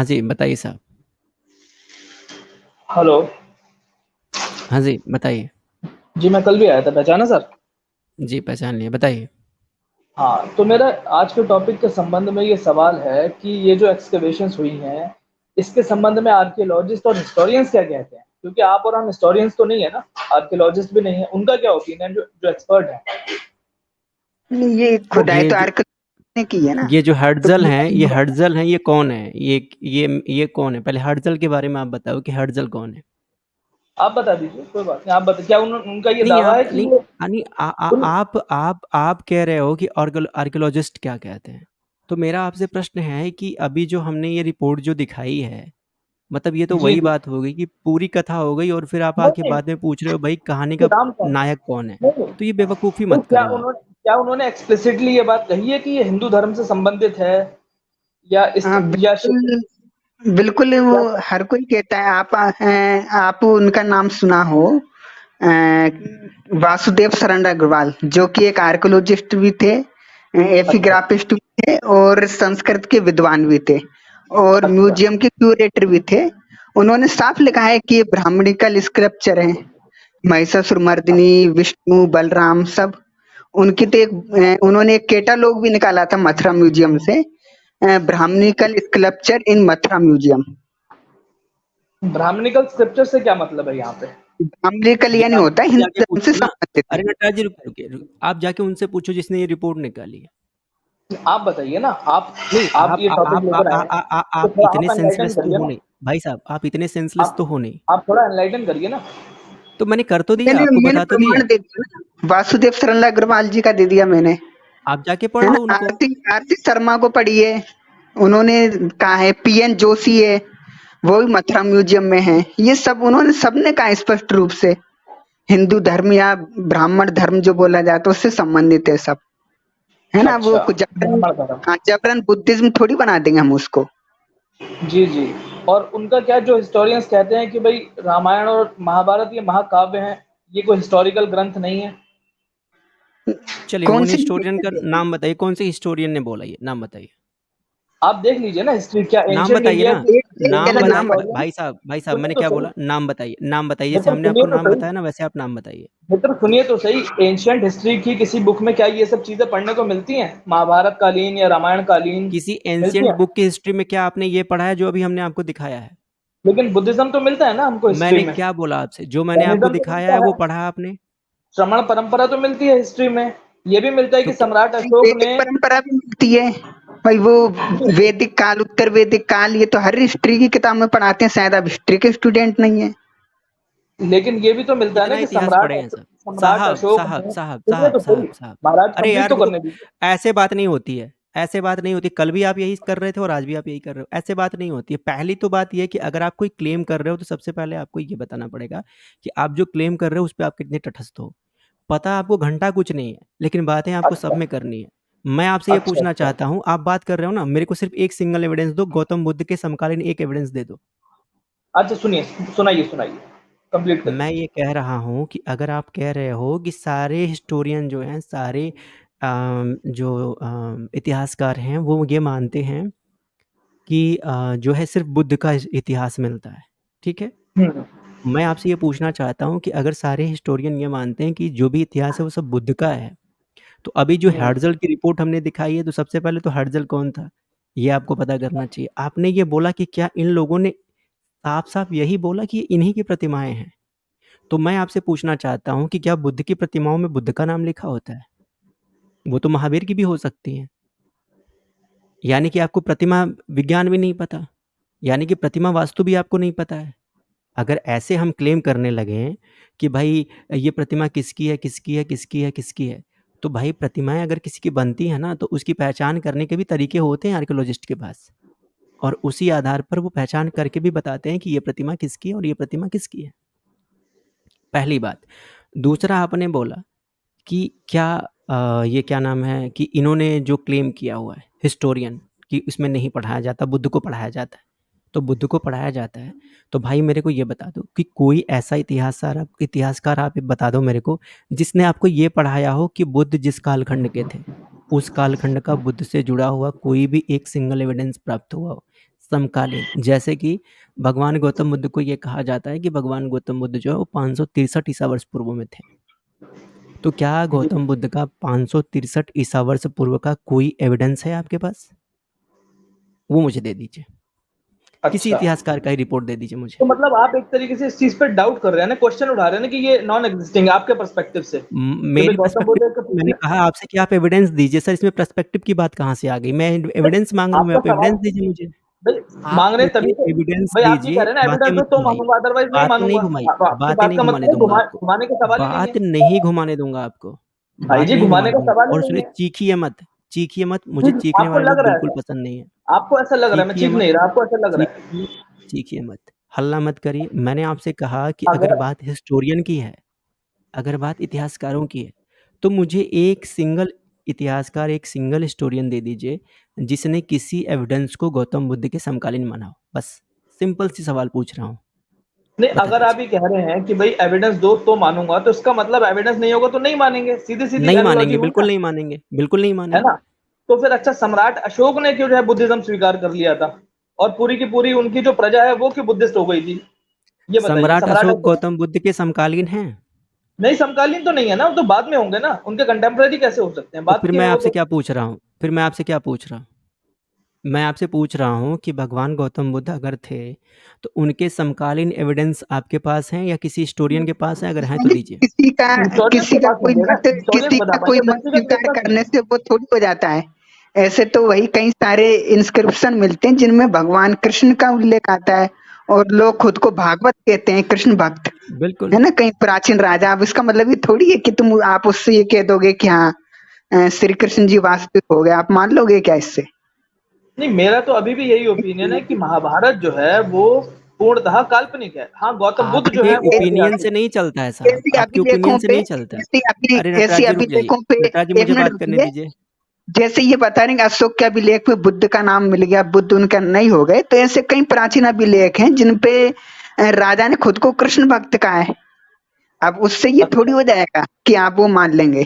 हाँ जी, बताइए साहब। हेलो। हाँ जी, बताइए। जी, मैं कल भी आया था, पहचाना सर? जी, पहचान लिया, बताइए। हाँ, तो मेरा आज के टॉपिक के संबंध में ये सवाल है कि ये जो एक्सकवेशंस हुई हैं, इसके संबंध में आर्कियोलॉजिस्ट और हिस्टोरियंस क्या कहते हैं? क्योंकि आप और हम हिस्टोरियंस तो नहीं है ना, आर्कियोलॉजिस्ट भी नहीं है, उनका क्या ओपिनियन जो जो एक्सपर्ट हैं? नहीं, ये खुदाई ये तो जो आर्कियोलॉजिस्ट ने की है ना। ये जो तो हर्ट्ज़ल हैं, ये कौन है? ये कौन है? पहले हर्ट्ज़ल के बारे में आप बताओ कि हर्ट्ज़ल कौन है? आप बता दीजिए, कोई बात नहीं, आप बता क्या उनका ये नहीं, दावा आप है कि नहीं ये नहीं सुनिए। आप कह रहे हो कि आर्कियोलॉजिस्ट क्या कहते हैं? तो मेरा आपसे प्रश्न है कि अभी जो हमने ये रिपोर्ट जो दिखाई है, मतलब ये तो जी, वही जी। बात हो गई कि पूरी कथा हो गई और फिर आप आके नहीं, बाद में पूछ रहे हो भाई कहानी के का नाम कौन है? नायक कौन है? नहीं, तो ये बेवकूफ़ी तो मत करो आप। क्या उन्होंने एक्सप्लिसिटली ये बात कही है कि ये हिंदू धर्म से संबंधित है या इस हाँ, या बिल्कुल बिल्कुल वो क्या? हर कोई कहता है। आप उनका नाम सुना हो, वासुदेव शरण अग्रवाल, जो कि एक आर्कियोलॉजिस्ट भी थे, अच्छा, एपिग्राफिस्ट भी थे और संस्कृत के विद्वान भी थे और अच्छा। म्यूजियम के क्यूरेटर भी थे। उन्होंने साफ लिखा है कि ये ब्राह्मणिकल स्क्रिप्चर है। महिषासुरमर्दिनी, विष्णु, बलराम सब उनकी तो उन्होंने एक कैटालॉग भी निकाला था मथुरा म्यूजियम से, Brahmanical sculpture in Mathura museum. Brahmanical scripture से क्या मतलब है यहाँ पे? ब्राह्मणिकल ये यानी आप होता है जाके हिंदू धर्म से पूछो ना। संबंधित है। अरे नटराज जी रुकिए, रुकिए, रुकिए। आप जाके उनसे पूछो जिसने ये रिपोर्ट निकाली है। आप बताइए ना, नहीं, आप ये टॉपिक लेकर आए हैं, तो आप थोड़ा इतने आप एनलाइटन सेंसलेस तो करिए हो ना। नहीं। भाई साहब, आप इतने सेंसलेस आप तो हो नहीं। आप थोड़ा एनलाइटन करिए ना। तो मैंने कर तो दिया, मैंने आपको मैंने बता तो दिया। प्रमाण दे दिया ना, वासुदेव शरण अग्रवाल जी का दे दिया मैंने, आप जाके पढ़ है ना। लो उनको। आरती आरती शर्मा को पढ़िए, उन्होंने कहा है। पीएन जोशी है, वो भी मथुरा म्यूजियम में है। ये सब उन्होंने सबने कहा स्पष्ट रूप से हिंदू धर्म या ब्राह्मण धर्म जो बोला जाता है उससे संबंधित है सब, है ना। वो अच्छा, कुछ जबरन, ब्राह्मण धर्म। हाँ, जबरन बुद्धिज्म थोड़ी बना देंगे हम उसको। जी, जी। और उनका क्या जो हिस्टोरियंस कहते हैं कि भई रामायण और महाभारत ये महाकाव्य हैं, ये कोई हिस्टोरिकल ग्रंथ नहीं है। चलिए, कौन उन सी हिस्टोरियन का नाम बताइए, कौन से हिस्टोरियन ने बोला ये? नाम बताइए। आप देख लीजिए ना हिस्ट्री, क्या नाम एंशिएंट बताइए इंडिया ना। के एक नाम पहले बताइए। नाम हिस्टोरियन। भाई साहब सुनिए मैंने तो क्या सही, बोला? नाम बताइए, नाम बताइए। जैसे मित्र हमने सुनिए आपको तो नाम सही, बताया ना, वैसे आप नाम बताइए। मित्र सुनिए तो सही। एंशिएंट हिस्ट्री की किसी बुक में क्या ये सब चीज़ें पढ़ने को मिलती हैं? महाभारत कालीन या रामायण कालीन किसी मिलती एंशिएंट हैं? बुक की हिस्ट्री में क्या आपने ये पढ़ा है जो अभी हमने आपको दिखाया है? लेकिन बुद्धिज़्म तो मिलता है ना हमको हिस्ट्री मैंने में, क्या बोला आपसे? जो मैंने आपको जैनिज़्म तो दिखाया है मिलता वो है, पढ़ा आपने? श्रमण परंपरा तो मिलती है हिस्ट्री में। ये भी मिलता है तो कि क्या? सम्राट अशोक वैदिक ने परंपरा भी मिलती है भाई। वो वैदिक काल, उत्तर वैदिक काल, ये तो हर हिस्ट्री की किताब में पढ़ाते हैं। शायद आप हिस्ट्री के स्टूडेंट नहीं है। लेकिन ये भी तो मिलता है ना कितना कि इतिहास पढ़े हैं सब? सम्राट साहब अशोक साहब ने, साहब सुनिए साहब तो साहब सही, साहब महाराज अरे कंप्लीट यार तो देखो, करने दीजिए। ऐसे बात नहीं होती है। ऐसे बात नहीं होती। कल भी आप यही कर रहे थे और आज भी आप यही कर रहे हो। ऐसे बात नहीं होती है। पहली तो बात ये है कि अगर आप कोई क्लेम कर रहे हो तो सबसे पहले आपको ये बताना पड़ेगा कि आप जो क्लेम कर रहे हो उस पे आप कितने तटस्थ हो। पता आपको घंटा कुछ नहीं है, लेकिन बातें आपको सब अच्छा, में करनी है। मैं आपसे ये अच्छा, पूछना अच्छा। चाहता हूँ, आप बात कर रहे हो ना, मेरे को सिर्फ एक सिंगल एविडेंस दो, गौतम बुद्ध के समकालीन एक एविडेंस दे दो। अच्छा सुनिए, सुनाइए, सुनाइए, कंप्लीट करिए। मैं ये कह रहा हूँ कि अगर आप कह रहे हो कि सारे हिस्टोरियन जो हैं, सारे जो इतिहासकार हैं, वो ये मानते हैं कि जो है सिर्फ़ बुद्ध का इतिहास मिलता है, ठीक है? हुँ, मैं आपसे ये पूछना चाहता हूँ कि अगर सारे हिस्टोरियन ये मानते हैं कि जो भी इतिहास है वो सब बुद्ध का है, तो अभी जो हुँ। हर्ज़ल की रिपोर्ट हमने दिखाई है, तो सबसे पहले तो हर्ज़ल कौन था? ये आपको पता करना चाहिए। आपने ये बोला कि क्या इन लोगों ने साफ-साफ यही बोला कि ये इन्हीं की प्रतिमाएँ हैं? तो मैं आपसे पूछना चाहता हूँ कि क्या बुद्ध की प्रतिमाओं में बुद्ध का नाम लिखा होता है? वो तो महावीर की भी हो सकती हैं। यानी कि आपको प्रतिमा विज्ञान भी नहीं पता, यानी कि प्रतिमा वास्तु भी आपको नहीं पता है। अगर ऐसे हम क्लेम करने लगें कि भाई ये प्रतिमा किसकी है, किसकी है, किसकी है, किसकी है, तो भाई प्रतिमाएँ अगर किसी की बनती हैं ना, तो उसकी पहचान करने के भी तरीके होते हैं आर्कियोलॉजिस्ट के पास और उसी आधार पर वो पहचान करके भी बताते हैं कि ये प्रतिमा किसकी है और ये प्रतिमा किसकी है। पहली बात। दूसरा आपने बोला कि क्या ये क्या नाम है कि इन्होंने जो क्लेम किया हुआ है हिस्टोरियन कि इसमें नहीं पढ़ाया जाता, बुद्ध को पढ़ाया जाता है। तो बुद्ध को पढ़ाया जाता है, तो भाई मेरे को ये बता दो कि कोई ऐसा इतिहासकार आप बता दो मेरे को, जिसने आपको ये पढ़ाया हो कि बुद्ध जिस कालखंड के थे, उस कालखंड का बुद्ध से जुड़ा हुआ कोई भी एक सिंगल एविडेंस प्राप्त हुआ हो। समकालीन, जैसे कि भगवान गौतम बुद्ध को ये कहा जाता है कि भगवान गौतम बुद्ध जो है वो 563 ईसा वर्ष पूर्व में थे। तो क्या जी। गौतम बुद्ध का 563 ईसा वर्ष पूर्व का कोई एविडेंस है आपके पास? वो मुझे दे दीजिए। किसी अच्छा, इतिहासकार का ही रिपोर्ट दे दीजिए मुझे। तो मतलब आप एक तरीके से इस चीज पे डाउट कर रहे हैं ना, क्वेश्चन उठा रहे हैं ना कि ये नॉन एग्जिस्टिंग है आपके पर्सपेक्टिव से, कि भाई मेरे गौतम बुद्ध पर्सपेक्टिव का मैंने कहा आपसे कि आप एविडेंस दीजिए सर, इसमें पर्सपेक्टिव की बात कहाँ से आ गई? मैं एविडेंस माँग रहा हूँ, आपका आप सवाल एविडेंस दीजिए मुझे। भाई आप मांग रहे हैं तभी मुझे तो, एविडेंस भाई आप ये कह दीजिए, रहे हैं ना बातें एविडेंस हो मत तो घुमाइए, मांगूंगा, अदरवाइज नहीं बातें नहीं मानूंगा। घुमाइए, आपकी बातें बात नहीं का घुमाने मतलब है दूँगा आपको। घुमाने का सवाल ही नहीं बात है नहीं घुमाने दूँगा आपको, भाई बात जी, नहीं घुमाने घुमाने का दूँगा। सवाल ही और नहीं सुनिए, है। चीखिए मत, मुझे चीखने आपको वाले लग लोग रहा है बिल्कुल ऐसा, पसंद नहीं है। आपको ऐसा लग रहा है, मैं चीखिए चीख मत, नहीं रहा, आपको ऐसा लग रहा है। चीखिए चीखिए मत, हल्ला मत करिए। मैंने आपसे कहा कि अगर अगर बात हिस्टोरियन की है, अगर बात इतिहासकारों की है, तो मुझे एक सिंगल इतिहासकार, एक सिंगल हिस्टोरियन दे दीजिए, जिसने किसी एविडेंस को गौतम बुद्ध के समकालीन माना हो। बस सिंपल सी सवाल पूछ रहा हूँ, नहीं, बता अगर आप दीजिए। ये कह रहे हैं कि भाई एविडेंस दो तो मानूंगा, तो इसका मतलब एविडेंस नहीं होगा तो नहीं मानेंगे, सीधी सीधी नहीं एनालॉजी मानेंगे, हुई बिल्कुल ना, नहीं मानेंगे, बिल्कुल नहीं है मानेंगे। ना? तो फिर अच्छा, सम्राट अशोक ने क्यों जो है बुद्धिज्म स्वीकार कर लिया था, और पूरी की पूरी उनकी जो प्रजा है वो क्यों बुद्धिस्ट हो गई थी? ये बताइए। सम्राट सम्राट अशोक अशोक गौतम बुद्ध के समकालीन हैं? नहीं, समकालीन तो नहीं है ना, वो तो बाद में होंगे ना, उनके कंटेम्पररी कैसे हो सकते हैं, तो बाद फिर के मैं हैं वो आपसे तो। क्या पूछ रहा हूँ? मैं आपसे पूछ रहा हूँ कि भगवान गौतम बुद्ध अगर थे, तो उनके समकालीन एविडेंस आपके पास हैं या किसी हिस्टोरियन के पास हैं? अगर हैं तो नहीं, दीजिए। हिस्टोरियंस के पास होंगे ना, हिस्टोरियंस किसी बता का कोई पाएंगे, मत व्यक्तिगत स्वीकार रेफरेंस नहीं करने है। से वो थोड़ी हो जाता है। ऐसे तो वही कई सारे इंस्क्रिप्शन मिलते हैं जिनमें भगवान कृष्ण का उल्लेख आता है, और लोग खुद को भागवत कहते हैं, कृष्ण भक्त, बिल्कुल। है ना? कई प्राचीन राजा। अब इसका मतलब ये थोड़ी है कि आप उससे ये कह दोगे कि हाँ, श्री कृष्ण जी वास्तविक हो गए, आप मान लोगे क्या इससे? नहीं, मेरा तो अभी भी यही ओपिनियन है कि महाभारत जो है वो पूर्णतः काल्पनिक है। हाँ, गौतम बुद्ध जो आपके है वो ओपिनियन ऐतिहासिक से है। नहीं चलता है साहब, ऐसे आपके ओपिनियन अभिलेखों से पे नहीं चलता है। अरे नटराज ऐसे जी रुक जाइए, अभिलेखों पे नटराज जी एक मुझे मिनट बात करने रुकिए। दीजिए। जैसे ये बता रहे हैं कि अशोक के अभिलेख में बुद्ध का नाम मिल गया, बुद्ध उनका नहीं हो गए, तो ऐसे कई प्राचीन अभिलेख हैं जिन पे राजा ने खुद को कृष्ण भक्त कहा है। अब उससे ये थोड़ी अच्छा, हो जाएगा कि आप वो मान लेंगे।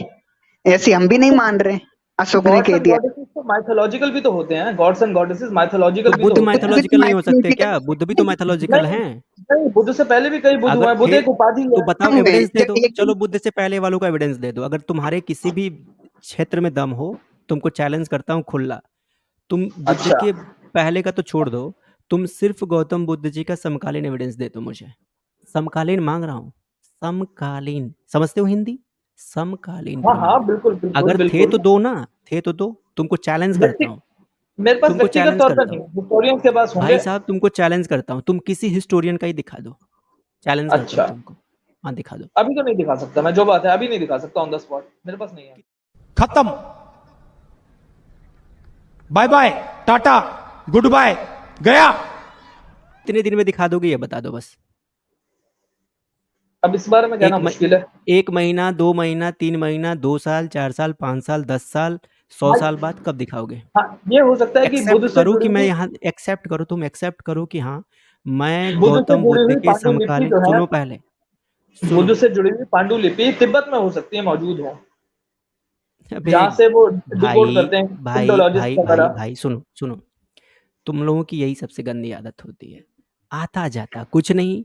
ऐसे हम भी नहीं मान रहे, अशोक ने गॉड्स कह एंड दिया। गॉडेसेस तो माइथोलॉजिकल भी तो होते हैं, गॉड्स एंड गॉडेसेस तो माइथोलॉजिकल भी तो बुद्ध होते हैं। बुद्ध भी तो माइथोलॉजिकल नहीं हो सकते mythological क्या? बुद्ध भी तो माइथोलॉजिकल नहीं, हैं। नहीं, बुद्ध से पहले भी कई बुद्ध हुए अगर हैं, बुद्ध थे एक उपाधि तो है। बताओ, हुए एविडेंस दे दो। जब चलो एकदम बुद्ध से पहले वालों का एविडेंस दे दो। अगर तुम्हारे किसी भी क्षेत्र में दम हो, तुमको चैलेंज करता हूँ खुला। तुम बुद्ध अच्छा, के पहले का तो छोड़ दो, तुम सिर्फ गौतम बुद्ध जी का समकालीन एविडेंस दे दो मुझे। समकालीन मांग रहा हूँ, समकालीन। समझते हो हिंदी? समकालीन हाँ हाँ, प्रमाण। बिल्कुल बिल्कुल अगर थे बिल्कुल। तो दो ना, थे तो दो। तुमको चैलेंज करता व्यक्ति हूँ, मेरे पास तुमको व्यक्तिगत चैलेंज तौर पर करता नहीं, हूँ। हिस्टोरियंस के पास होंगे। भाई साहब तुमको चैलेंज करता हूँ, तुम किसी हिस्टोरियन का ही दिखा दो। चैलेंज करता हूँ अच्छा, तुमको। हाँ दिखा दो। अभी तो नहीं दिखा सकता मैं, जो बात है अभी नहीं दिखा सकता ऑन द स्पॉट, मेरे पास नहीं है। खत्म, bye bye, tata, goodbye, गया। कितने दिन में दिखा दोगे ये बता दो बस। अब इस बारे में कहना मुश्किल है। 1 महीना, 2 महीना, 3 महीना, 2 साल, 4 साल, 5 साल, 10 साल, 100 हाँ, साल बाद कब दिखाओगे? हाँ, ये हो सकता है कि बुद्ध एक्सेप्ट से करो जुड़ी कि मैं हुई यहाँ एक्सेप्ट करो, तुम एक्सेप्ट करो कि हाँ, मैं बुद्ध से गौतम जुड़ी बुद्ध हुई के पांडुलिपि समकालीन जो है, सुनो पहले, बुद्ध सुनो। से जुड़ी हुई पांडुलिपि तिब्बत में हो सकती है, मौजूद हो, अबे जहां से वो डिकोड भाई, करते हैं भाई, इंडोलॉजिस्ट भाई, भाई, वगैरह। भाई सुनो, सुनो। तुम लोगों की यही सबसे गंदी आदत होती है। आता-जाता कुछ नहीं।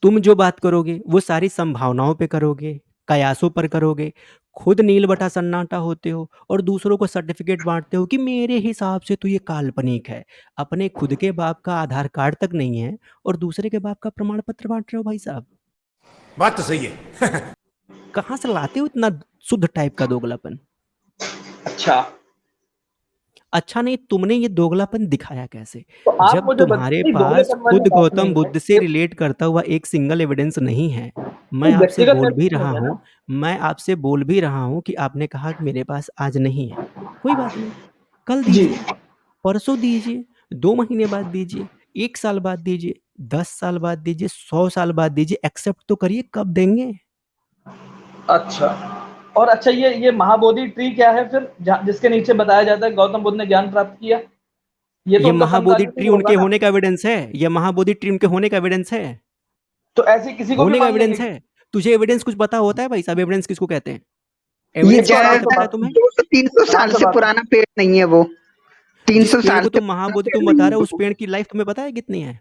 तुम जो बात करोगे वो सारी संभावनाओं पे करोगे, कयासों पर करोगे, खुद नील बटा सन्नाटा होते हो और दूसरों को सर्टिफिकेट बांटते हो कि मेरे हिसाब से तो ये काल्पनिक है। अपने खुद के बाप का आधार कार्ड तक नहीं है और दूसरे के बाप का प्रमाण पत्र बांट रहे हो भाई साहब। बात तो सही है। कहाँ से लाते हो इतना शुद्ध टाइप का दोगलापन? अच्छा, अच्छा नहीं, तुमने ये दोगलापन दिखाया कैसे? तो आप जब मुझे तुम्हारे बताइए, पास दोगलेपन वाली खुद बात गौतम नहीं है बुद्ध से ये, रिलेट करता हुआ एक सिंगल एविडेंस नहीं है। मैं ये आपसे व्यक्तिगत बोल मेरे भी पास रहा नहीं है हूँ ना। मैं आपसे बोल भी रहा हूँ कि आपने कहा कि मेरे पास आज नहीं है। कोई बात नहीं, कल जी, दीजिए, परसों दीजिए, 2 महीने बाद दीजिए, 1 साल बाद दीजिए, 10 साल बाद दीजिए, 100 साल बाद दीजिए, एक्सेप्ट तो करिए कब देंगे? अच्छा। और अच्छा, ये महाबोधि ट्री क्या है फिर, जिसके नीचे बताया जाता है गौतम बुद्ध ने ज्ञान प्राप्त किया? ये तो ये उनका महाबोधि समकालीन ही ट्री होगा उनके ना। होने का एविडेंस है? ये महाबोधि ट्री उनके होने का एविडेंस है? तो ऐसे किसी को भी होने का मान लेंगे? एविडेंस है? तुझे एविडेंस कुछ पता होता है भाई साहब? एविडेंस किसको कहते हैं? ये एविडेंस इसको किसको आराम से कहता है बात, तुम्हें? 200-300 आराम साल से से बात, पुराना पेड़ नहीं है वो। जिस 300 पेड़ साल को से तुम महाबोधि तुम बता रहे हो, उस पेड़ की लाइफ तुम्हें पता है कितनी है?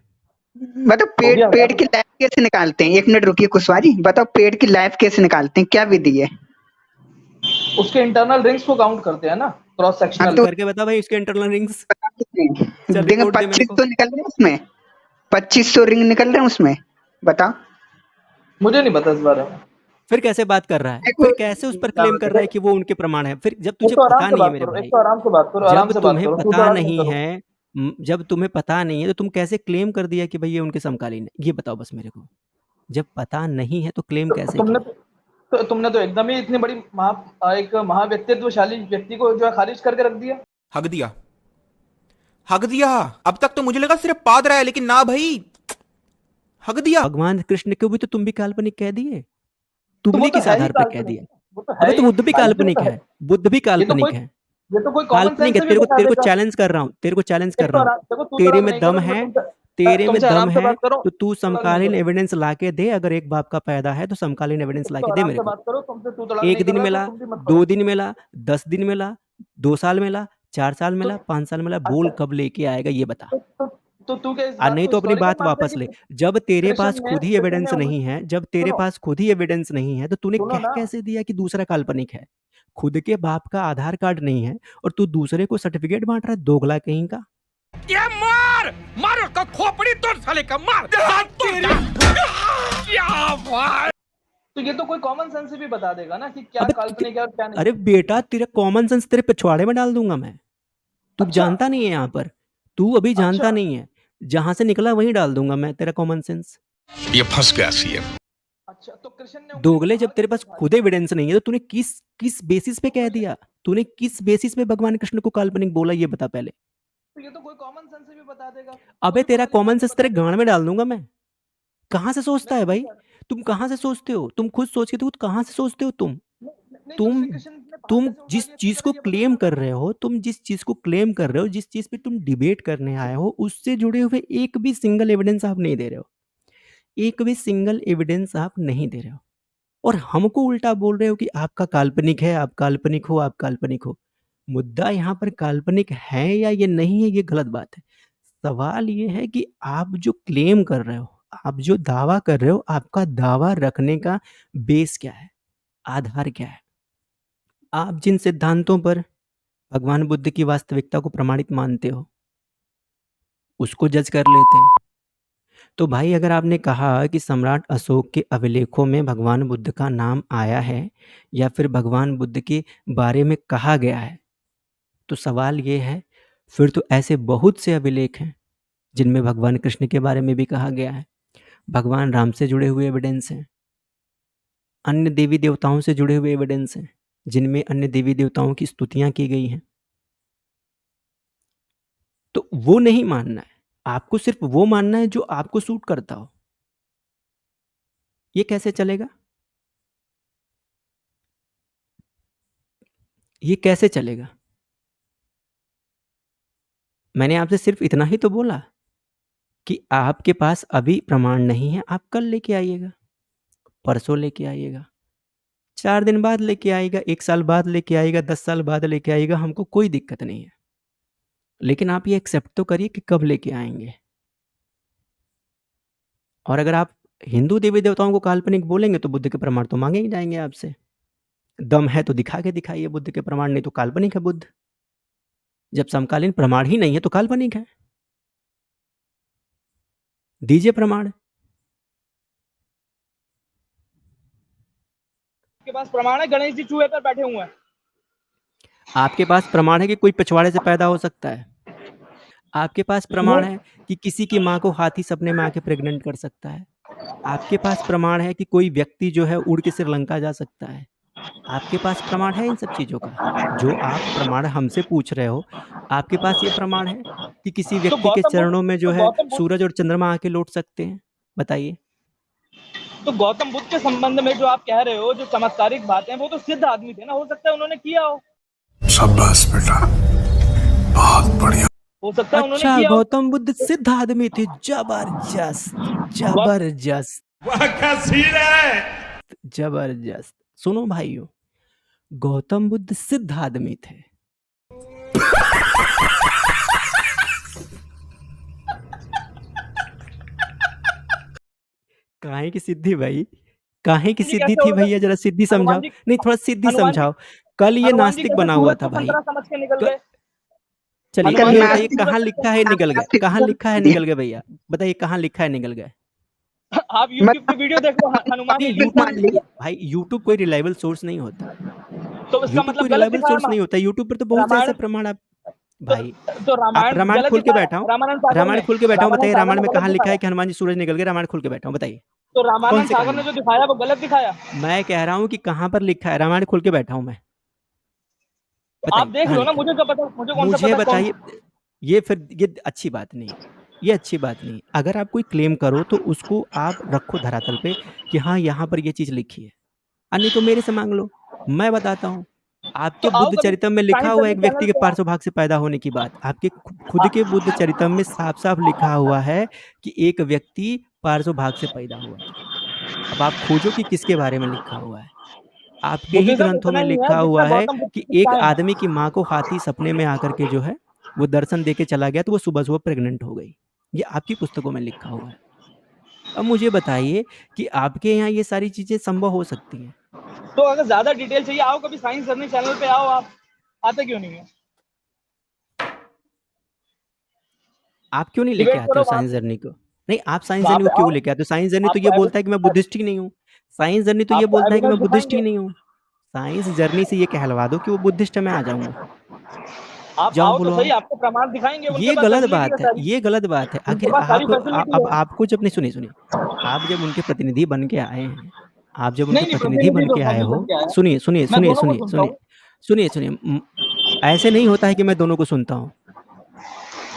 बताओ वो भी पेड़ आता की लाइफ कैसे निकालते हैं? 1 मिनट रुकिए कुशवाहा जी, बताओ पेड़ की लाइफ कैसे निकालते हैं, क्या विधि है? उसके इंटरनल रिंग्स को काउंट करते हैं ना, क्रॉस हाँ सेक्शनल। तो करके बता भाई उसके इंटरनल रिंग्स। बता कितने हैं? चल देखिए रिपोर्ट दे मेरे 2500 को। निकल रहे हैं उसमें, 2500 रिंग निकल रहे हैं उसमें, बताओ। मुझे नहीं पता इस बारे में। फिर कैसे बात कर रहा है? देखो फिर कैसे उस पर क्लेम कर रहा है कि वो उनके प्रमाण है? फिर जब एक तुझे तो आराम पता से नहीं है बात मेरे करो, एक भाई, तो आराम से बात करो, आराम जब से बात तुम्हें करो, तू पता तड़ाक नहीं नहीं करो। है, जब तुम्हें पता नहीं है तो तुम कैसे क्लेम कर दिया कि भाई ये उनके समकालीन है? ये बताओ बस मेरे को। जब पता नहीं है तो क्लेम कैसे तुमने किया? तुमने तो एकदम ही इतनी बड़ी एक महाव्यक्तित्वशाली व्यक्ति को जो है खारिज करके रख दिया। हक दिया, हक दिया। अब तक तो मुझे लगा सिर्फ पाद रहा है, लेकिन ना भाई, हक दिया। भगवान कृष्ण को भी तो तुम भी काल्पनिक कह दिए। तो वो तुमने तो किस है ही आधार पर कह काल्पनिक, दिया? वो तो है अबे तो ही बुद्ध भी भाई जी, वो काल्पनिक तो है। है, बुद्ध भी काल्पनिक है। ये तो कोई कॉमन काल्पनिक सेंस है, से भी तेरे को बता तेरे को देगा। चैलेंज कर रहा हूँ, तेरे को चैलेंज कर एक तो रहा हूँ। आराम देखो, तू तेरे तड़ाक में नहीं दम करो, तो मैं है, तुमसे तेरे में तुमसे दम आराम से है बात करो, तो तू तड़ाक नहीं समकालीन करो। एविडेंस लाके दे। अगर एक बाप का पैदा है तो समकालीन एविडेंस तो लाके दे आराम मेरे से को। बात करो, तुमसे तू तड़ाक 1 नहीं कर दिन रहा है तो मिला, तुम भी मत 2 करो। दिन मिला, 10 दिन मिला, 2 साल मिला, 4 साल तो मिला, 5 साल मिला, बोल अच्छा, कब लेके आएगा ये बता। तू क्या इस नहीं बात को तो अपनी हिस्टोरिकल बात मानता है वापस कि ले। जब तेरे पास खुद ही कृष्ण ने एविडेंस नहीं है, जब तेरे सुनो पास खुद ही एविडेंस नहीं है तो तूने सुनो कह ना, कैसे दिया कि दूसरा काल्पनिक है? खुद के बाप का आधार कार्ड नहीं है और तू दूसरे को सर्टिफिकेट बांट रहा है, दोगला कहीं का। ये मार मार उसका खोपड़ी तोड़ साले का, मार हाथ तोड़ क्या भाई। तो ये तो कोई कॉमन सेंस से भी बता देगा ना कि क्या अबे काल्पनिक है और क्या नहीं। अरे बेटा, तेरा कॉमन सेंस तेरे पिछवाड़े में डाल दूंगा मैं। तू अच्छा जानता नहीं है यहाँ पर, तू अभी जानता अच्छा नहीं है। जहां से निकला वहीं डाल दूंगा मैं तेरा कॉमन सेंस। ये फंस गया सीएम। अच्छा, तो कृष्ण ने उंगली को दोगले, जब बाहर तेरे कैसे पास दिखाया? खुद एविडेंस नहीं है तो तूने किस किस बेसिस पे तो कह कृष्ण, दिया? तूने किस बेसिस पे भगवान कृष्ण को काल्पनिक बोला ये बता पहले। तो ये तो कोई कॉमन सेंस से भी बता देगा, अबे कोई तेरा कॉमन कॉमन सेंस से सेंस बता तेरे देगा। गांड में डाल दूंगा मैं। कहां से सोचता नहीं है नहीं भाई? सर, तुम कहां से सोचते हो? तुम खुद सोच के, तू कहां से सोचते हो तुम? नहीं नहीं, तो तुम श्री कृष्ण ने बाहर तुम कैसे उठा जिस लिया, तू चीज जरा को ये बता क्लेम दो। कर रहे हो, तुम जिस चीज को क्लेम कर रहे हो, जिस चीज पे तुम डिबेट करने आए हो, उससे जुड़े हुए एक भी सिंगल एविडेंस आप नहीं दे रहे हो। एक भी सिंगल एविडेंस आप नहीं दे रहे हो और हमको उल्टा बोल रहे हो कि आपका काल्पनिक है, आप काल्पनिक हो, आप काल्पनिक हो। मुद्दा यहाँ पर काल्पनिक है या ये नहीं है, ये गलत बात है। सवाल ये है कि आप जो क्लेम कर रहे हो, आप जो दावा कर रहे हो, आपका दावा रखने का बेस क्या है? आधार क्या है? आप जिन सिद्धांतों पर भगवान बुद्ध की वास्तविकता को प्रमाणित मानते हो, उसको जज कर लेते हैं। तो भाई अगर आपने कहा कि सम्राट अशोक के अभिलेखों में भगवान बुद्ध का नाम आया है या फिर भगवान बुद्ध के बारे में कहा गया है, तो सवाल ये है, फिर तो ऐसे बहुत से अभिलेख हैं जिनमें भगवान कृष्ण के बारे में भी कहा गया है, भगवान राम से जुड़े हुए एविडेंस हैं, अन्य देवी देवताओं से जुड़े हुए एविडेंस हैं जिनमें अन्य देवी देवताओं की स्तुतियां की गई हैं। तो वो नहीं मानना है, आपको सिर्फ वो मानना है जो आपको सूट करता हो। ये कैसे चलेगा? ये कैसे चलेगा? मैंने आपसे सिर्फ इतना ही तो बोला कि आपके पास अभी प्रमाण नहीं है, आप कल लेके आइएगा, परसों लेके आइएगा, 4 दिन बाद लेके आइएगा, 1 साल बाद लेके आइएगा, 10 साल बाद लेके आइएगा, हमको कोई दिक्कत नहीं है। लेकिन आप ये एक्सेप्ट तो करिए कि कब लेके आएंगे। और अगर आप हिंदू देवी देवताओं को काल्पनिक बोलेंगे तो बुद्ध के प्रमाण तो मांगे ही जाएंगे आपसे। दम है तो दिखा के दिखाइए बुद्ध के प्रमाण, नहीं तो काल्पनिक है बुद्ध। जब समकालीन प्रमाण ही नहीं है तो काल्पनिक है, दीजिए प्रमाण। के पास प्रमाण है, गणेश जी चूहे पर बैठे हुए हैं। आपके पास प्रमाण है कि कोई पिछवाड़े से पैदा हो सकता है? आपके पास प्रमाण है कि किसी की माँ को हाथी सपने में आके प्रेग्नेंट कर सकता है? आपके पास प्रमाण है कि कोई व्यक्ति जो है उड़ के श्रीलंका जा सकता है? आपके पास प्रमाण है इन सब चीज़ों का? जो आप प्रमाण हमसे पूछ रहे हो, आपके पास ये प्रमाण है कि किसी तो व्यक्ति के चरणों में जो है गौतम बुद्ध सूरज और चंद्रमा आके लौट सकते हैं? बताइए। तो गौतम बुद्ध के संबंध में जो आप कह रहे हो, जो चमत्कारिक बातें हैं, वो तो सिद्ध आदमी थे ना, हो सकता है उन्होंने किया हो। शाबाश बेटा, बहुत बढ़िया। हो सकता है उन्होंने अच्छा, किया हो। गौतम बुद्ध सिद्ध आदमी थे। जबरदस्त, जबरदस्त, वह क्या सीन है। जबरदस्त। सुनो भाइयों, गौतम बुद्ध सिद्ध आदमी थे। काहे की सिद्धि भाई? काहे की हनुमान जी सिद्धि कैसे थी हो गए? भैया, जरा सिद्धि हनुमान समझाओ। जी नहीं, थोड़ा सिद्धि हनुमान जी समझाओ। कल ये हनुमान जी नास्तिक कैसे बना हुआ सूरज था को भाई। संतरा समझ के निकल क गए? चलिए कल हनुमान ये जी बताइए कैसे नास्तिक कहाँ सूरज को लिखा है संतरा निकल गए? कहाँ लिखा है निकल गए भैया? बताइए कहाँ लिखा है निकल गए? आप YouTube की मतलब वीडियो देख लो, हनुमान भाई जी नास्तिक कृष्ण मान यूट्यूब, ली। भाई यूट्यूब कोई रिलायबल सोर्स नहीं होता। तो इसका यूट्यूब कोई मतलब गलत रिलायबल दिखाया सोर्स नहीं होता। यूट्यूब पर तो बहुत से रामायण ऐसे प्रमाण आप तो, भाई तो आप रामायण रामायण गलत खोल के दिखाया बैठा हूँ। रामानंद सागर रामायण ने खोल के बैठा हूँ, रामानंद बताइए सागर रामायण ने में गलत कहाँ लिखा है दिखाया। कि हनुमान जी सूरज निकल गए? रामायण खोल के बैठा हूँ, बताइए तो कौन रामानंद सी सागर कहानी? ने जो दिखाया वो गलत दिखाया। मैं कह रहा हूँ कि कहाँ पर लिखा है, रामायण खोल के बैठा हूँ मैं, तो आप बताइए देख कहाँ लो ना, लिखा है? मुझे क्या पता, मुझे कौन सा मुझे पता कौन। बताइए। ये फिर ये अच्छी बात नहीं है, ये अच्छी बात नहीं है। अगर आप कोई क्लेम करो तो उसको आप रखो धरातल पे कि हाँ यहाँ पर ये चीज लिखी है, नहीं तो मेरे से मांग लो, मैं बताता हूँ। तो आपके आओ बुद्ध कभी चरितम में लिखा साइंस हुआ है सर्विस एक व्यक्ति चैनल के पे आओ। पार्श्व भाग से पैदा होने की बात, आपके खुद के बुद्ध चरितम में साफ साफ लिखा हुआ है कि एक व्यक्ति पार्श्व भाग से पैदा हुआ था। अब आप खोजो कि किसके बारे में लिखा हुआ है। आपके ही बुद्धिज्म ग्रंथों उतना में ही है लिखा जितना हुआ है गौतम बुद्ध कि की एक शिक्षाएं हैं। आदमी की माँ को हाथी सपने में आकर के जो है वो दर्शन दे के चला गया, तो वो सुबह सुबह प्रेग्नेंट हो गई। ये आपकी पुस्तकों में लिखा हुआ है। अब मुझे बताइए कि आपके यहाँ ये सारी चीजें संभव हो सकती हैं? तो अगर ज्यादा डिटेल चाहिए आओ कभी साइंस सर्विस चैनल पे आओ। आप आते क्यों नहीं है? आप क्यों नहीं लेके डिबेट आते करो हो वहां साइंस पे। जर्नी को? नहीं, आप साइंस वहां जर्नी पे को क्यों आओ, लेके आते हो? साइंस जर्नी तो ये आपको बोलता है कि मैं बुद्धिस्ट ही नहीं हूँ। साइंस जर्नी तो ये आपको बोलता है कि एविडेंस मैं बुद्धिस्ट ही दिखाएंगे। नहीं हूँ। साइंस जर्नी से ये कहलवा दो कि वो बुद्धिस्ट है, मैं आ जाऊंगा। आप जाओ आओ तो बुलवाओ। सही, आपको प्रमाण दिखाएंगे। उनके ये पास गलत फैसिलिटी है बात है, सारी, ये गलत बात है। उनके आखिर पास सारी आप फैसिलिटी अब है। आपको जब नहीं, सुनिए सुनिए, आप जब उनके प्रतिनिधि बन के आए हैं, आप जब उनके नहीं नहीं, प्रतिनिधि प्रतिनिधि बन तो के मैं आए भी हो, बन के आया, सुनिए सुनिए मैं सुनिए दोनों को सुनिए सुनता सुनिए हूँ। सुनिए सुनिए ऐसे नहीं होता है कि मैं दोनों को सुनता हूँ।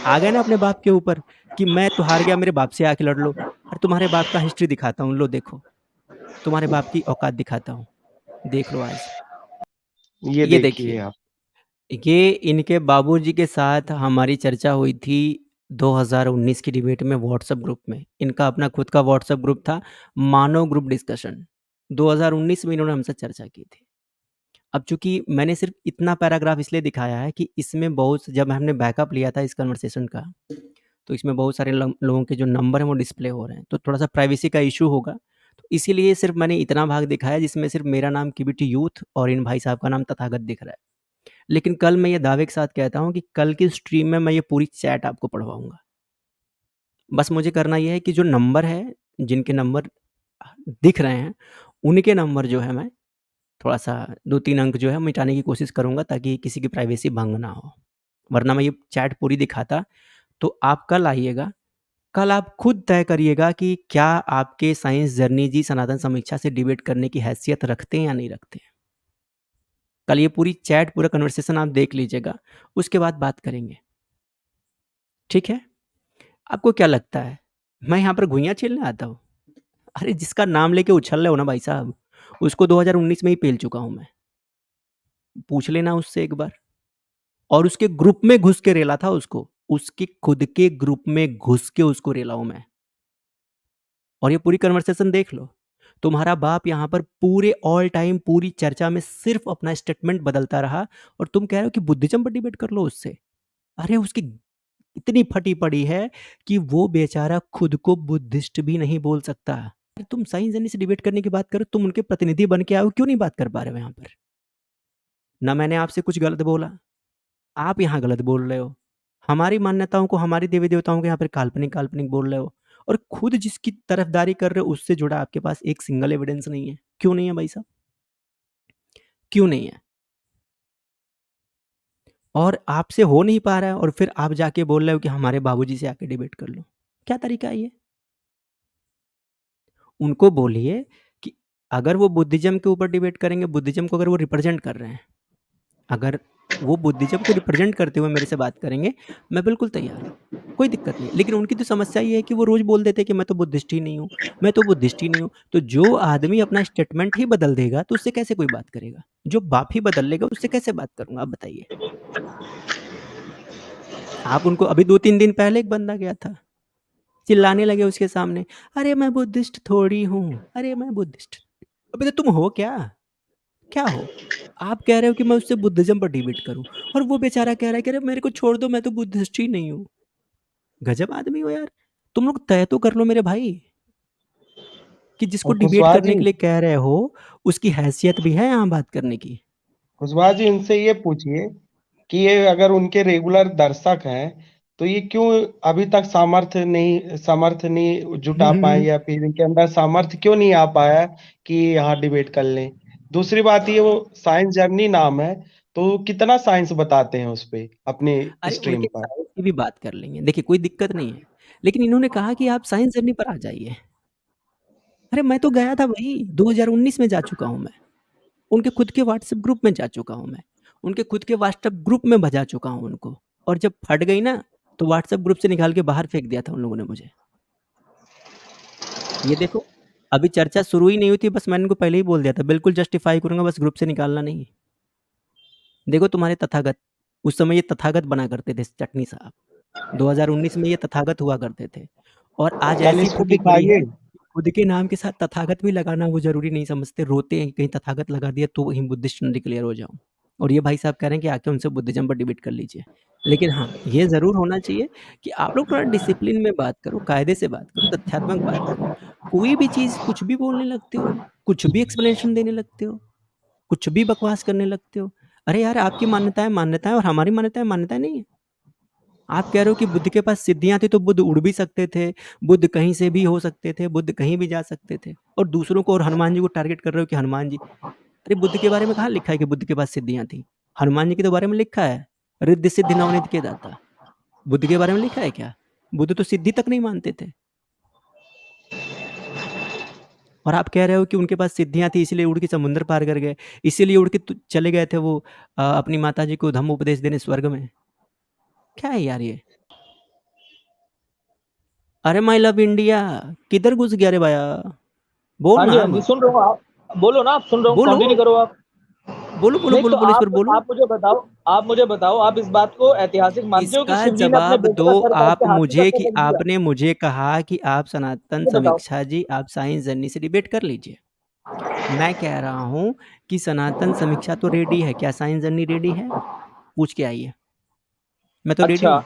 आ गए ना अपने बाप के ऊपर कि मैं तो हार गया, मेरे बाप से आके लड़ लो। अरे तुम्हारे बाप का हिस्ट्री दिखाता हूँ, लो देखो, तुम्हारे बाप की औकात दिखाता हूँ, देख लो आज। ये ये देखिए देखिए, आप। ये इनके बाबूजी के साथ हमारी चर्चा हुई थी 2019 की डिबेट में व्हाट्सएप ग्रुप में। इनका अपना खुद का व्हाट्सएप ग्रुप था, मानव ग्रुप डिस्कशन। 2019 में इन्होंने हमसे चर्चा की थी। अब चूंकि मैंने सिर्फ इतना पैराग्राफ इसलिए दिखाया है कि इसमें बहुत, जब हमने बैकअप लिया था इस कन्वर्सेशन का, तो इसमें बहुत सारे लोगों के जो नंबर हैं वो डिस्प्ले हो रहे हैं, तो थोड़ा सा प्राइवेसी का इशू होगा। तो इसीलिए सिर्फ मैंने इतना भाग दिखाया जिसमें सिर्फ मेरा नाम किबिटी यूथ और इन भाई साहब का नाम तथागत दिख रहा है। लेकिन कल मैं ये दावे के साथ कहता हूँ कि कल की स्ट्रीम में मैं ये पूरी चैट आपको पढ़वाऊंगा। बस मुझे करना ये है कि जो नंबर है, जिनके नंबर दिख रहे हैं, उनके नंबर जो है मैं थोड़ा सा 2-3 अंक जो है मिटाने की कोशिश करूंगा, ताकि किसी की प्राइवेसी भंग ना हो। वरना मैं ये चैट पूरी दिखाता। तो आप कल आइएगा, कल आप खुद तय करिएगा कि क्या आपके साइंस जर्नी जी सनातन समीक्षा से डिबेट करने की हैसियत रखते हैं या नहीं रखते हैं। कल ये पूरी चैट, पूरा कन्वर्सेशन आप देख लीजिएगा, उसके बाद बात करेंगे, ठीक है? आपको क्या लगता है मैं यहाँ पर घुइयाँ छीलने आता हूँ? अरे जिसका नाम लेके उछल रहे हो ना भाई साहब, उसको 2019 में ही पेल चुका हूँ मैं। पूछ लेना उससे एक बार। और उसके ग्रुप में घुस के रेला था उसको, उसके खुद के ग्रुप में घुस के उसको रेला हूँ मैं। और ये पूरी कन्वर्सेशन देख लो। तुम्हारा बाप यहाँ पर पूरे ऑल टाइम पूरी चर्चा में सिर्फ अपना स्टेटमेंट बदलता रहा, और तुम कह रहे हो कि बुद्धिज्म पर डिबेट कर लो उससे। अरे उसकी इतनी फटी पड़ी है कि वो बेचारा खुद को बुद्धिस्ट भी नहीं बोल सकता। अरे तुम साइंस जर्नी से डिबेट करने की बात करो, तुम उनके प्रतिनिधि बन के आओ, क्यों नहीं बात कर पा रहे हो यहाँ पर? ना मैंने आपसे कुछ गलत बोला, आप यहाँ गलत बोल रहे हो। हमारी मान्यताओं को, हमारी देवी देवताओं को यहाँ पर काल्पनिक काल्पनिक बोल रहे हो, और खुद जिसकी तरफदारी कर रहे हो उससे जुड़ा आपके पास एक सिंगल एविडेंस नहीं है। क्यों नहीं है भाई साहब? क्यों नहीं है? और आपसे हो नहीं पा रहा है, और फिर आप जाके बोल रहे हो कि हमारे बाबूजी से आके डिबेट कर लो। क्या तरीका है ये? उनको बोलिए कि अगर वो बुद्धिज्म के ऊपर डिबेट करेंगे, बुद्धिज्म को अगर वो रिप्रेजेंट कर रहे हैं, अगर वो बुद्धिज्म को रिप्रेजेंट करते हुए मेरे से बात करेंगे, मैं बिल्कुल तैयार हूँ, कोई दिक्कत नहीं। लेकिन उनकी तो समस्या ये है कि वो रोज बोल देते हैं कि मैं तो बुद्धिस्ट ही नहीं हूँ, मैं तो बुद्धिस्ट ही नहीं हूँ। तो जो आदमी अपना स्टेटमेंट ही बदल देगा तो उससे कैसे कोई बात करेगा? जो बाप ही बदल लेगा उससे कैसे बात करूंगा, आप बताइए। आप उनको, अभी 2-3 दिन पहले एक बंदा गया था, चिल्लाने लगे उसके सामने, अरे मैं बुद्धिस्ट थोड़ी हूँ, अरे मैं बुद्धिस्ट। अबे तो तुम हो क्या? क्या हो? आप कह रहे हो कि मैं उससे बुद्धिज्म पर डिबेट करूं, और वो बेचारा कह रहा है कि अरे मेरे को छोड़ दो, मैं तो बुद्धिस्ट ही नहीं हूं। गजब आदमी हो यार। तुम लोग तय तो कर लो मेरे भाई। कि जिसको और डिबेट कुशवाहा करने जी के लिए कह रहे हो उसकी हैसियत भी है यहाँ बात करने की। कुशवाहा जी इनसे ये पूछिए कि ये अगर उनके रेगुलर दर्शक हैं तो ये क्यों अभी तक सामर्थ्य नहीं जुटा पाए, या फिर इनके अंदर सामर्थ्य क्यों नहीं आ पाया कि यहाँ डिबेट कर लें। दूसरी बात ये, वो साइंस जर्नी नाम है, तो कितना साइंस बताते हैं उस पे अपने अरे स्ट्रीम उनके पर। साइंस की भी बात कर लेंगे, देखिए कोई दिक्कत नहीं है। लेकिन इन्होंने कहा कि आप साइंस जर्नी पर आ जाइए। अरे मैं तो गया था भाई, 2019 में जा चुका हूँ मैं। उनके खुद के व्हाट्सएप ग्रुप में जा चुका हूँ मैं। उनके खुद के व्हाट्सएप ग्रुप में भजा चुका हूँ उनको। और जब फट गई ना, तो व्हाट्सएप ग्रुप से निकाल के बाहर फेंक दिया था उन लोगों ने मुझे। ये देखो, अभी चर्चा शुरू ही नहीं हुई थी, बस मैंने इनको पहले ही बोल दिया था, बिल्कुल जस्टिफाई करूँगा, बस ग्रुप से निकालना नहीं। देखो तुम्हारे तथागत, उस समय ये तथागत बना करते थे चटनी साहब। 2019 में ये तथागत हुआ करते थे। और आज कल ऐसी इसको फूटी पड़ी दिखाइए। है, खुद के नाम के साथ तथागत भी लगाना वो ज़रूरी नहीं समझते, रोते हैं कहीं तथागत लगा दिया तो वहीं बुद्धिस्ट न डिक्लेयर हो जाऊँ। और ये भाई साहब कह रहे हैं कि आके उनसे बुद्धिज़्म पर डिबेट कर लीजिए। लेकिन हाँ, ये ज़रूर होना चाहिए कि आप लोग थोड़ा डिसिप्लिन में बात करो, कायदे से बात करो, तथ्यात्मक बात करो। कोई भी चीज़ कुछ भी बोलने लगते हो, कुछ भी एक्सप्लेनेशन देने लगते हो, कुछ भी बकवास करने लगते हो। अरे यार, आपकी मान्यताएँ मान्यताएँ और हमारी मान्यताएँ मान्यताएँ नहीं है। आप कह रहे हो कि बुद्ध के पास सिद्धियाँ थी तो बुद्ध उड़ भी सकते थे, बुद्ध कहीं से भी हो सकते थे, बुद्ध कहीं भी जा सकते थे, और दूसरों को और हनुमान जी को टारगेट कर रहे हो कि हनुमान जी। अरे बुद्ध के बारे में कहाँ लिखा है कि बुद्ध के पास सिद्धियाँ थी? हनुमान जी के तो बारे में लिखा है, रिद्धि सिद्धि नवनीत के दाता। बुद्ध के बारे में लिखा है क्या? बुद्ध तो सिद्धि तक नहीं मानते थे। और आप कह रहे हो कि उनके पास सिद्धियाँ थी इसलिए उड़ के समुद्र पार कर गए, इसीलिए उड़ के चले गए थे वो अपनी माताजी को धम्म उपदेश देने स्वर्ग में। क्या है यार ये? अरे माय लव इंडिया, किधर घुस गया रे भैया? बोल हाँ ना जी, हाँ जी, अब। सुन रहा हूँ। आप बोलो ना, आप सुन रहा हूँ, बोलो, कंटिन्यू करो आप। बोलो, बोलो, नहीं बोलो, तो बोलो, इस पर बोलो। आप मुझे बताओ, आप इस बात को ऐतिहासिक मानते हो कि इसका शिव जी ने अपने जवाब बेटे दो का सर काट आप के हाथी का मुझे सर कि रख दिया? आपने मुझे कहा कि आप सनातन ये बताओ। समीक्षा जी, आप साइंस जर्नी से डिबेट कर लीजिए। मैं कह रहा हूँ कि सनातन समीक्षा तो रेडी है, क्या साइंस जर्नी रेडी है? पूछ के आइए। मैं तो रेडी अच्छा, हूँ।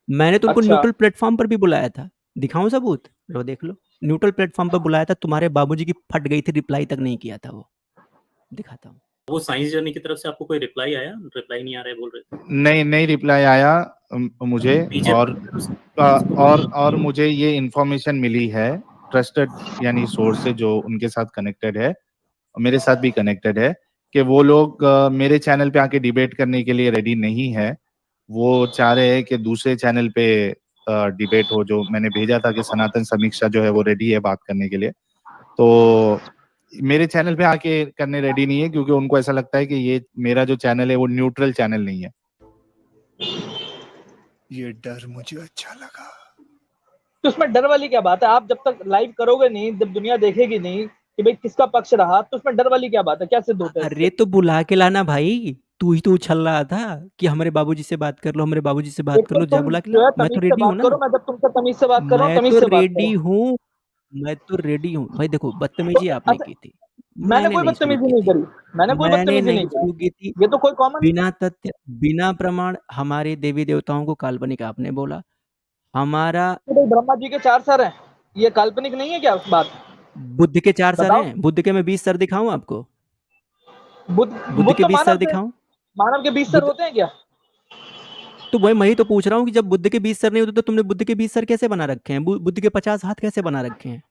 मैंने तो उनको अच्छा। न्यूट्रल प्लेटफॉर्म पर भी बुलाया था। दिखाऊं सबूत? लो देख लो, न्यूट्रल प्लेटफॉर्म पर बुलाया था, तुम्हारे बाबूजी की फट गई थी, रिप्लाई तक नहीं किया था वो। दिखाता हूँ। वो साइंस जर्नी की तरफ से आपको कोई रिप्लाई आया? रिप्लाई नहीं आ रहा है बोल रहे थे। नहीं रिप्लाई आया मुझे। और बीजेपी की तरफ से और मुझे ये इन्फॉर्मेशन मिली है ट्रस्टेड यानी सोर्स से जो उनके साथ कनेक्टेड है, मेरे साथ भी कनेक्टेड है, कि वो लोग मेरे चैनल पे आके डिबेट करने के लिए रेडी नहीं है। वो चाह रहे हैं कि दूसरे चैनल पे डिबेट हो, जो मैंने भेजा था कि सनातन समीक्षा जो है वो रेडी है बात करने के लिए। तो मेरे चैनल पे आके करने रेडी नहीं है, क्योंकि उनको ऐसा लगता है कि ये मेरा जो चैनल है वो न्यूट्रल चैनल नहीं है। ये डर मुझे अच्छा लगा। तो उसमें डर वाली क्या बात है? आप जब तक लाइव करोगे नहीं, जब दुनिया देखेगी नहीं कि भाई किसका पक्ष रहा, तो उसमें डर वाली क्या बात है? क्या सिद्ध होता है इससे? अरे तो बुला के लाना भाई, तू ही तो उछल रहा था कि हमारे बाबूजी से बात कर लो, हमारे बाबूजी से बात एक कर तो लो, जा तुम बुला के जो लाओ। है मैं तो तमीज से रेडी हूँ बात ना। करो। मैं जब तुमसे तमीज से बात कर रहा हूँ, मैं तमीज तो से बात रेडी करो। हूँ। मैं तो रेडी हूँ भाई। देखो, तो बदतमीजी आपने अच्छा, की थी, मैंने मैंने कोई नहीं शुरू बदतमीजी की नहीं थी। करी। मैंने कोई मैंने बदतमीजी नहीं नहीं की। शुरू की थी। ये तो कोई कॉमन। बिना तथ्य, बिना प्रमाण हमारे देवी देवताओं को काल्पनिक आपने बोला। हमारा ब्रह्मा जी के 4 सर हैं, ये काल्पनिक नहीं है क्या बात? बुद्ध के 4 सर बताओ। हैं। बुद्ध के मैं 20 सर दिखाऊं आपको? बुद्ध बुद्ध बुद्ध के तो 20 सर दिखाऊं? मानव के 20 सर बुद्ध, होते हैं क्या? तो मैं ही तो पूछ रहा हूँ कि जब बुद्ध के 20 सर नहीं होते तो तुमने बुद्ध के 20 सर कैसे बना रखे हैं? बुद्ध के 50 हाथ कैसे बना रखे हैं?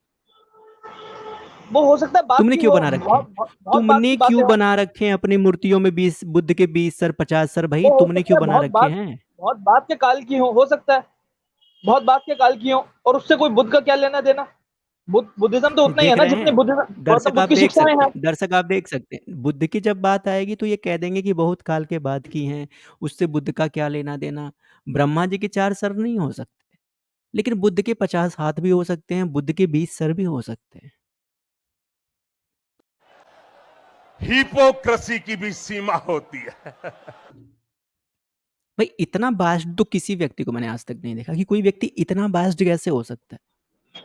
वो हो सकता है बात तुमने की क्यों हो, बना रखे हैं? बहुत बात तुमने की बातें क्यों हो। बना रखे हैं अपनी मूर्तियों में 20 बुद्ध के 20 सर 50 सर? भाई वो हो तुमने सकता क्यों है बना रखे हैं? बहुत बात के काल की हो सकता है। बहुत बात के काल की हो, और उससे कोई बुद्ध का क्या लेना देना? बुद्धिज्म तो उतना ही है देख ना रहे जितनी हैं बुद्धिज्म गौतम दर्शक, बुद्ध आप की देख शिक्षाएं सकते हैं। हैं, दर्शक आप देख सकते हैं, बुद्ध की जब बात आएगी तो ये कह देंगे कि बहुत काल के बाद की हैं, उससे बुद्ध का क्या लेना देना। ब्रह्मा जी के 4 सर नहीं हो सकते, लेकिन बुद्ध के 50 हाथ भी हो सकते हैं, बुद्ध के 20 सर भी हो सकते हैं। हिपोक्रेसी की भी सीमा होती है। भाई इतना बास्ट तो किसी व्यक्ति को मैंने आज तक नहीं देखा कि कोई व्यक्ति इतना बास्ट कैसे हो सकता है।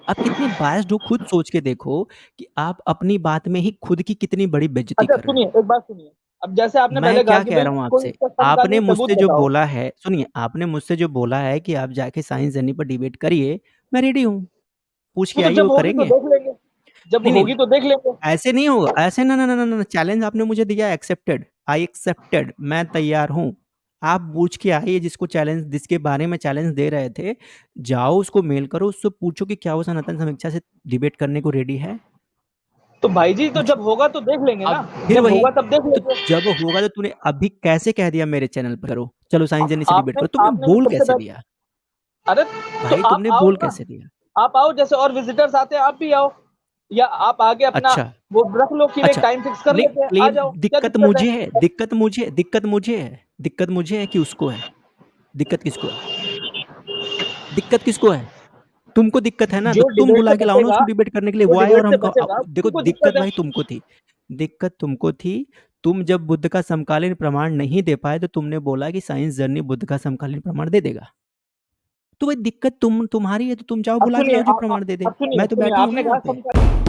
आप कितने बास्ट हो, खुद सोच के देखो कि आप अपनी बात में ही खुद की कितनी बड़ी बेइज्जती अच्छा कर रहे सुनिए, हो। एक बात सुनिए। अब जैसे आपने मैं पहले कहा क्या कि कह भाई रहा हूँ कोई आपसे, इसका आपने समकालीन सबूत मुझसे जो बताओ। बोला है, सुनिए, आपने मुझसे जो बोला है कि आप जाके साइंस जर्नी पर डिबेट करिए, मैं रेडी हूँ। पूछ वो के तो आइए, जब वो होगी तो करेंगे। देख लेंगे। जब नहीं, नहीं, होगी तो देख लेंगे। ऐसे नहीं होगा, ऐसे ना, ना, ना, ना, ना, चैलेंज आपने मुझे दिया, एक्सेप्टेड, आई एक्सेप्टेड, मैं तैयार हूँ। आप पूछ के आइए जिसको चैलेंज, जिसके बारे में चैलेंज दे रहे थे, जाओ उसको मेल करो, उससे पूछो कि क्या वो सनातन समीक्षा से डिबेट करने को रेडी है? तो भाई जी, तो पूछो। जब होगा तो देख लेंगे ना, अब फिर जब वही, होगा तब देख तो लेंगे। जब होगा तो तूने अभी कैसे कह दिया मेरे चैनल पर करो, चलो साइंस जर्नी से डिबेट आपने करो, तुमने आपने बोल सबसे कैसे पहले, दिया अरे तो भाई, आप तुमने आओ बोल ना, कैसे दिया? आप आओ, जैसे और विजिटर्स आते हैं आप भी आओ, या आप आगे अपना अच्छा, वो रख लो कि एक अच्छा, टाइम फिक्स कर नहीं, लेते हैं, आ क्लेम, जाओ, क्या दिक्कत दिक्कत है? मुझे है, दिक्कत मुझे, दिक्कत मुझे है, दिक्कत मुझे है कि उसको है? दिक्कत किसको है? दिक्कत किसको है? तुमको दिक्कत है ना, तो जो तुम डिबेट से बुला के लाओ ना बचेगा, उसको डिबेट करने के लिए, जो वो आए और डिबेट से हम बचेगा उसी देखो, को दिक्कत दिक्कत है। भाई तुमको थी, दिक्कत तुमको थी। तुम जब बुद्ध का समकालीन प्रमाण नहीं दे पाए तो तुमने बोला कि साइंस जर्नी बुद्ध का समकालीन प्रमाण दे देगा। तो भाई दिक्कत तुम्हारी है, तो तुम जाओ अब बुला के सुनिए, लाओ जो प्रमाण दे दे। अब सुनिए मैं तो सुनिए, बैठा हूँ ना आपने यहाँ कहा पे। समकालीन